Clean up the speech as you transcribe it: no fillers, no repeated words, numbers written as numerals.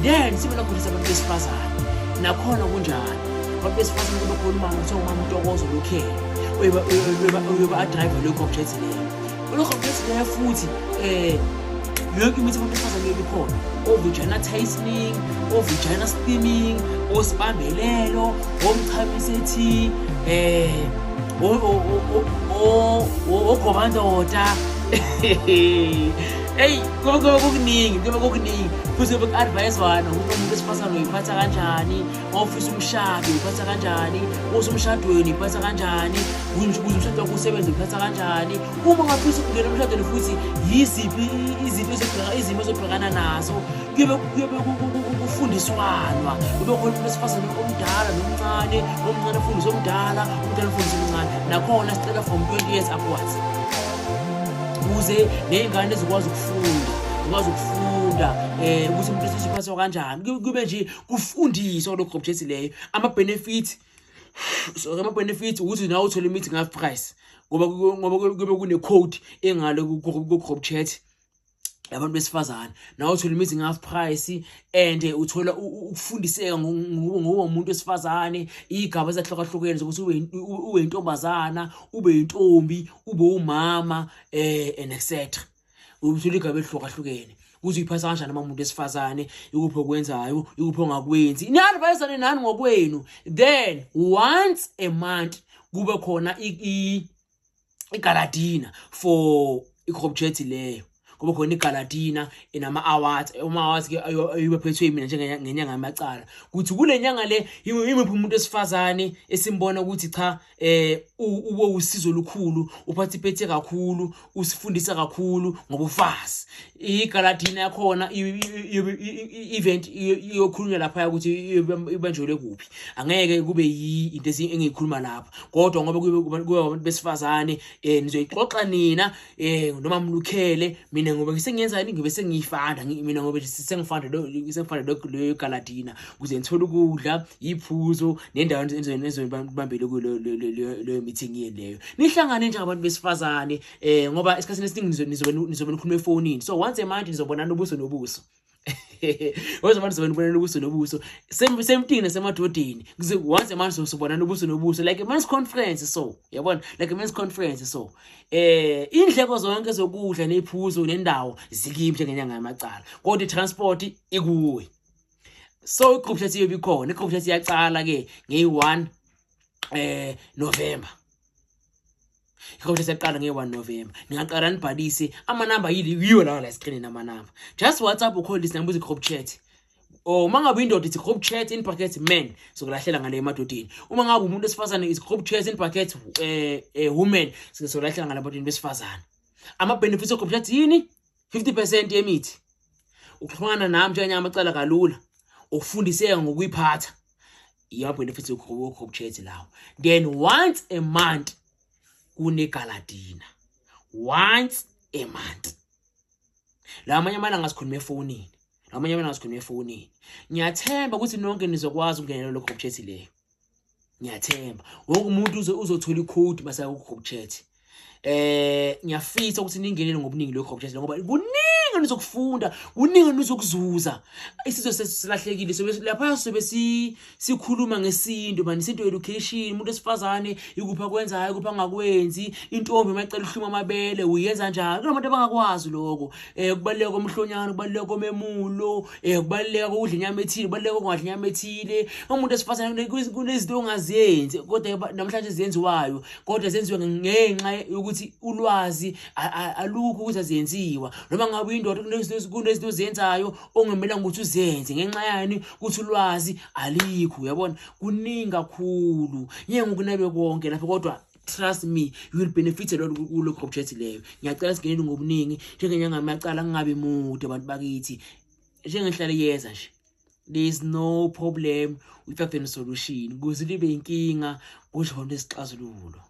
then sibe nakhulisa abantu besifazane nakhona kunjani abantu besifazane kube khona uma ngithiwa umama uNtokozo lokhele uyeba driver lo crop jet leyo lo crop jet leyo futhi yonke imithi abantu besifazane likhona vagina tightening vagina steaming osibambelelo omchamisethi ogobandoda hey kokuningi futhi advice wana ukuthi umuntu esifazane uyiphatha kanjani ofisa umshado uyiphatha kanjani osumshadweni uyiphatha kanjani ukuze umshado wakho usebenze uyiphatha kanjani uma ngafisa ukungena emshadweni futhi yiziphi izimo ezobhekana nazo kube kufundiswana kube khona umuntu esifazane omdala nomncane ufundisa omdala umdala ufundisa omncane nakhona sicela from 20 years upwards ukuze nezingane zikwazi ukufunda ukuthi umuntu esiphatha kanjani kube nje kufundiswa lo crop jet leyo ama benefits ukuthi nawe uthola imithi half price ngoba kube kune code engale ku crop jet abantu besifazane nawe uthola imithi half price and uthola ukufundiseka ngoba umuntu esifazane igaba ezahlukahlukene zokuthi ube intombazana ube intombi ube umama and etc uthola igaba ehlukahlukene ukuthi uyiphatha kanjani uma umuntu esifazane ikuphi okwenzayo ikuphi ongakwenzi ni-advise nani ngokwenu then once a month kube khona igaladina for i-crop jet leyo kube khona igaladina inama-awards ama-awards-ke ayibephethwe mina ngenyanga yamacala ukuthi kule nyanga le imiphi umuntu esifazane esimbona ukuthi cha ube usizo lukhulu uparticipate kakhulu usifundisa kakhulu ngobufazi igaladina yakhona event iyokhulunywa lapha ukuthi ibanjwe kuphi angeke kube into engiyikhuluma lapha kodwa ngoba kube abantu besifazane nizoyixoxa nina noma mlukhele mina ngoba ngisengenza ngibe sengiyifanda mina ngoba sengifanda lo galadina ukuze ngithola ukudla iphuzo nendawo enizobambele kulo meeting yeleyo nihlangane njengabantu besifazane ngoba isikhathi esiningi nizobe nikhuluma efonini so once a month nizobonana ubuso nobuso wazomanje sibona ubuso nobuso same thing nasemadodeni once a month sobonana ubuso nobuso like a men's conference so yabona like a men's conference so indleko zonke zokudla nephuzo nendawo zikiphi ngenyanga yamacala kodwa itransport ikuwe so igroup chat iyobe ikhona igroup chat iyaqala ke nge1 November igroup chat yaqala nge1 November ngiyaqala nibhalise amanamba yiyo la screen namanamba just WhatsApp ucall this number igroup chat uma ngabe indoda ithi group chat in brackets men sokulahlela ngale emadodeni uma ngabe umuntu esifazane is group chat in brackets women sokulahlela ngale emadodeni besifazane ama benefits of group chat yini 50% yemithi ukuxhumana nami njenganya amacala kalula ukufundiseka ngokuyiphatha iya benefits of group chat lawo then once a month kune galadina once a month la amanye amana ngasikhuluma efonini amanye abantu asikhuluma efonini ngiyathemba ukuthi nonke nizokwazi ukungenela lo group chat leyo ngiyathemba wonke umuntu uzothola icode basa ku group chat ngiyafisa ukuthi ningenele ngobuningi lo group chat ngoba kuningi nizokufunda kuningi nizokuzuza isizwe sesilahlekile sobe lapha sobe sikhuluma ngesinto manje isinto education umuntu esifazane ikupha kwenzayo kupha ngakwenzi intombi emacela uhluma amabele uyenza njani kunabantu abangakwazi lokho kubaleka komhlonyana kubaleka komemulo kubaleka ukudla inyama ethile kubaleka ungadla inyama ethile umuntu esifazane kunezinto ongaziyenzi kodwa namhlanje izenziwayo kodwa zenziwa ngenxa yokuthi ulwazi alukho ukuthi azenziwa noma ngabe indoda kunezinto zenzayo ongemelanga ukuthi uzenze ngenxa yani ukuthi ulwazi alikho uyabona kuningi kakhulu ngokunabe konke lapha kodwa trust me you will benefit a lot kulo group chat leyo ngiyacela singenele ngobuningi njengenyanga yamacala ngingabe mude abantu bakithi njengehlala yeza nje there is no problem without a solution kuze libe inkinga kusho abantu esixazululo